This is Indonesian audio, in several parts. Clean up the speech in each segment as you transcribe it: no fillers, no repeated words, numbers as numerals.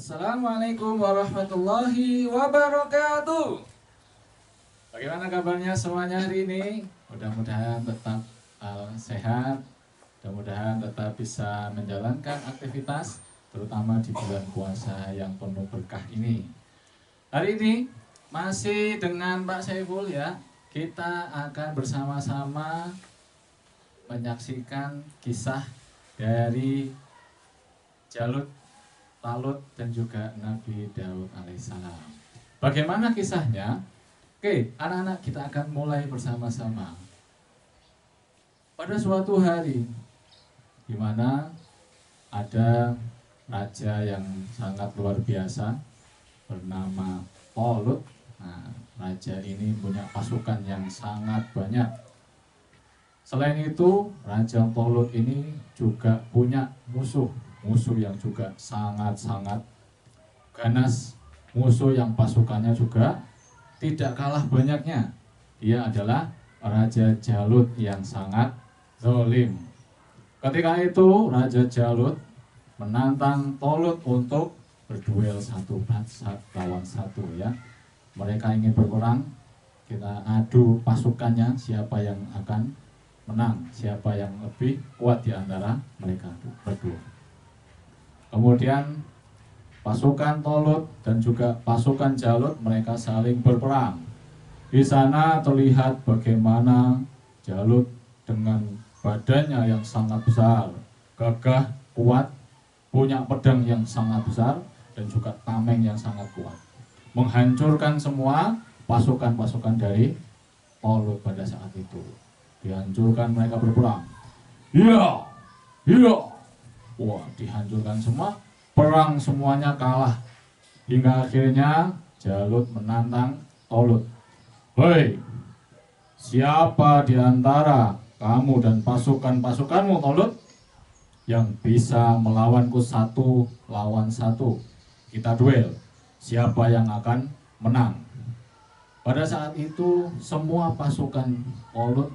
Assalamualaikum warahmatullahi wabarakatuh. Bagaimana kabarnya semuanya hari ini? Mudah-mudahan tetap sehat, mudah-mudahan tetap bisa menjalankan aktivitas, terutama di bulan puasa yang penuh berkah ini. Hari ini masih dengan Pak Saiful ya, kita akan bersama-sama menyaksikan kisah dari Jalut, Talut, dan juga Nabi Daud alaihissalam. Bagaimana kisahnya? Oke, anak-anak, kita akan mulai bersama-sama. Pada suatu hari, di mana ada raja yang sangat luar biasa bernama Talut. Nah, raja ini punya pasukan yang sangat banyak. Selain itu, Raja Talut ini juga punya musuh yang juga sangat-sangat ganas, musuh yang pasukannya juga tidak kalah banyaknya. Dia adalah Raja Jalut yang sangat zalim. Ketika itu Raja Jalut menantang Talut untuk berduel satu lawan satu ya. Mereka ingin berperang, kita adu pasukannya siapa yang akan menang, siapa yang lebih kuat di antara mereka berdua. Kemudian pasukan Talut dan juga pasukan Jalut mereka saling berperang. Di sana terlihat bagaimana Jalut dengan badannya yang sangat besar, gagah, kuat, punya pedang yang sangat besar dan juga tameng yang sangat kuat, menghancurkan semua pasukan-pasukan dari Talut pada saat itu. Dihancurkan, mereka berperang. Iya. Wah, dihancurkan semua, perang semuanya kalah. Hingga akhirnya Jalut menantang Talut. Hei, siapa di antara kamu dan pasukan-pasukanmu Talut yang bisa melawanku satu lawan satu? Kita duel, siapa yang akan menang? Pada saat itu semua pasukan Talut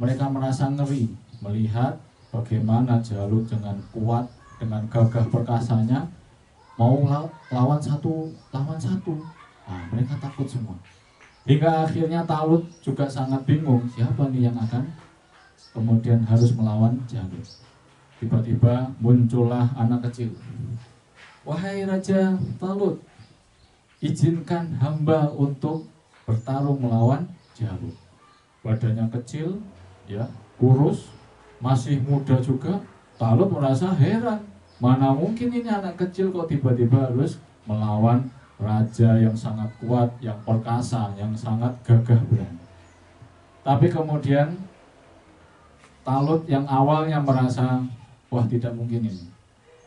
mereka merasa ngeri melihat bagaimana Jalut dengan kuat, dengan gagah perkasanya mau lawan satu. Nah, mereka takut semua. Hingga akhirnya Talut juga sangat bingung siapa nih yang akan kemudian harus melawan Jalut. Tiba-tiba muncullah anak kecil. Wahai Raja Talut, izinkan hamba untuk bertarung melawan Jalut. Badannya kecil, ya, kurus, masih muda juga. Talut merasa heran, mana mungkin ini anak kecil kok tiba-tiba harus melawan raja yang sangat kuat, yang perkasa, yang sangat gagah berani. Tapi kemudian Talut yang awalnya merasa wah tidak mungkin ini,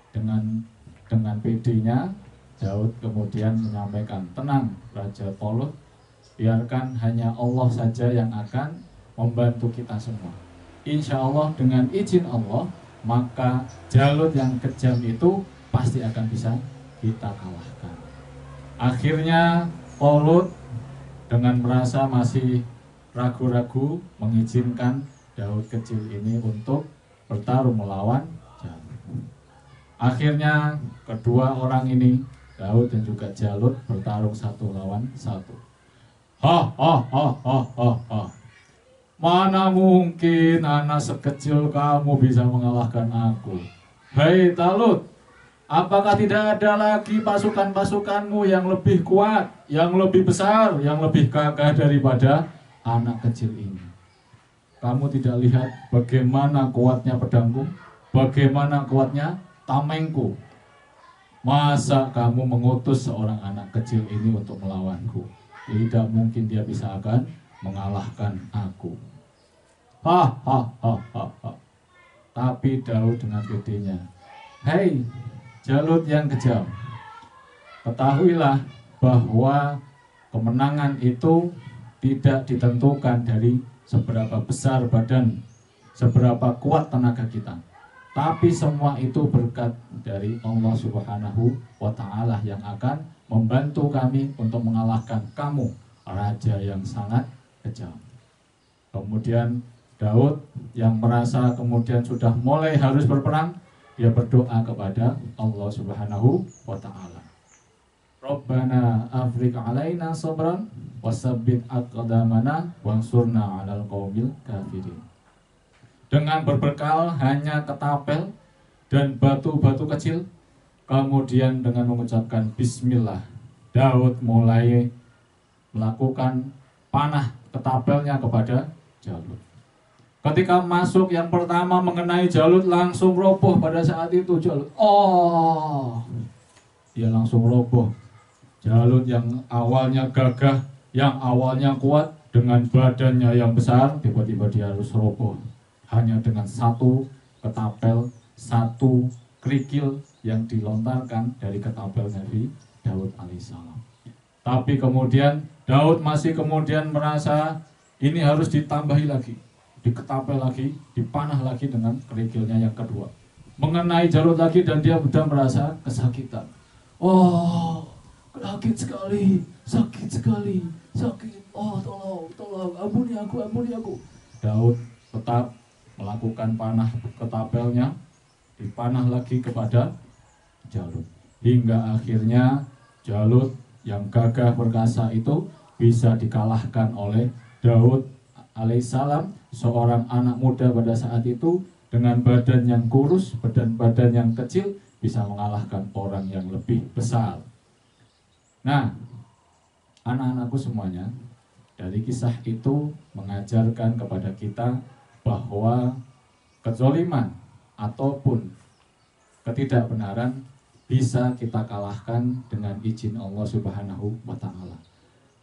dengan pedenya Daud kemudian menyampaikan, tenang Raja Talut, biarkan hanya Allah saja yang akan membantu kita semua. Insya Allah dengan izin Allah, maka Jalut yang kejam itu pasti akan bisa kita kalahkan. Akhirnya Talut dengan merasa masih ragu-ragu mengizinkan Daud kecil ini untuk bertarung melawan Jalut. Akhirnya kedua orang ini, Daud dan juga Jalut, bertarung satu lawan satu. Mana mungkin anak sekecil kamu bisa mengalahkan aku? Hei Talut, apakah tidak ada lagi pasukan-pasukanmu yang lebih kuat, yang lebih besar, yang lebih gagah daripada anak kecil ini? Kamu tidak lihat bagaimana kuatnya pedangku, bagaimana kuatnya tamengku? Masa kamu mengutus seorang anak kecil ini untuk melawanku? Tidak mungkin dia bisa akan mengalahkan aku. Tapi Daud dengan pedenya, hei Jalut yang kejam, ketahuilah bahwa kemenangan itu tidak ditentukan dari seberapa besar badan, seberapa kuat tenaga kita, tapi semua itu berkat dari Allah Subhanahu wa Ta'ala yang akan membantu kami untuk mengalahkan kamu, raja yang sangat kejam. Kemudian Daud yang merasa kemudian sudah mulai harus berperang, dia berdoa kepada Allah Subhanahu wa Ta'ala. Rabbana afriq alaina sabran wasabbit aqdamana wansurna 'alal qaumil kafirin. Dengan berbekal hanya ketapel dan batu-batu kecil, kemudian dengan mengucapkan bismillah, Daud mulai melakukan panah ketapelnya kepada Jalut. Ketika masuk yang pertama mengenai Jalut, langsung roboh pada saat itu Jalut. Oh, dia langsung roboh. Jalut yang awalnya gagah, yang awalnya kuat, dengan badannya yang besar, tiba-tiba dia harus roboh. Hanya dengan satu ketapel, satu kerikil yang dilontarkan dari ketapel Nabi Daud alaihissalam. Tapi kemudian Daud masih kemudian merasa ini harus ditambahi lagi, diketapel lagi, dipanah lagi dengan kerikilnya yang kedua. Mengenai Jalut lagi dan dia sudah merasa kesakitan. Oh, sakit sekali, sakit. Oh, tolong, ampuni aku. Daud tetap melakukan panah ketapelnya, dipanah lagi kepada Jalut. Hingga akhirnya Jalut yang gagah perkasa itu bisa dikalahkan oleh Daud alaihissalam, seorang anak muda pada saat itu dengan badan yang kurus, badan yang kecil, bisa mengalahkan orang yang lebih besar. Nah, anak-anakku semuanya, dari kisah itu mengajarkan kepada kita bahwa kezaliman ataupun ketidakbenaran bisa kita kalahkan dengan izin Allah Subhanahu wa Ta'ala.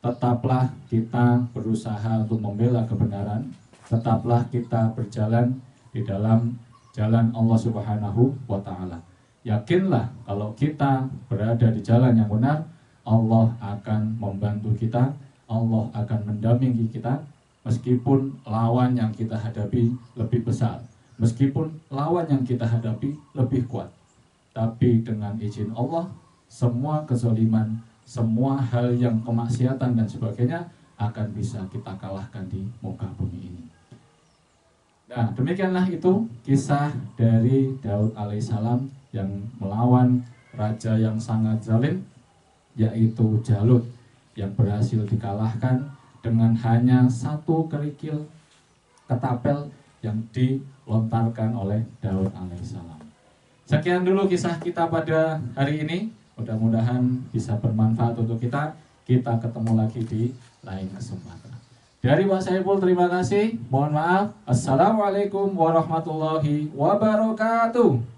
Tetaplah kita berusaha untuk membela kebenaran, tetaplah kita berjalan di dalam jalan Allah Subhanahu wa Ta'ala. Yakinlah kalau kita berada di jalan yang benar, Allah akan membantu kita, Allah akan mendampingi kita, meskipun lawan yang kita hadapi lebih besar, meskipun lawan yang kita hadapi lebih kuat. Tapi dengan izin Allah, semua kezaliman, semua hal yang kemaksiatan dan sebagainya akan bisa kita kalahkan di muka bumi ini. Nah, demikianlah itu kisah dari Daud alaihissalam yang melawan raja yang sangat zalim, yaitu Jalut, yang berhasil dikalahkan dengan hanya satu kerikil ketapel yang dilontarkan oleh Daud alaihissalam. Sekian dulu kisah kita pada hari ini. Mudah-mudahan bisa bermanfaat untuk kita. Kita ketemu lagi di lain kesempatan. Dari Pak Saiful, terima kasih. Mohon maaf. Assalamualaikum warahmatullahi wabarakatuh.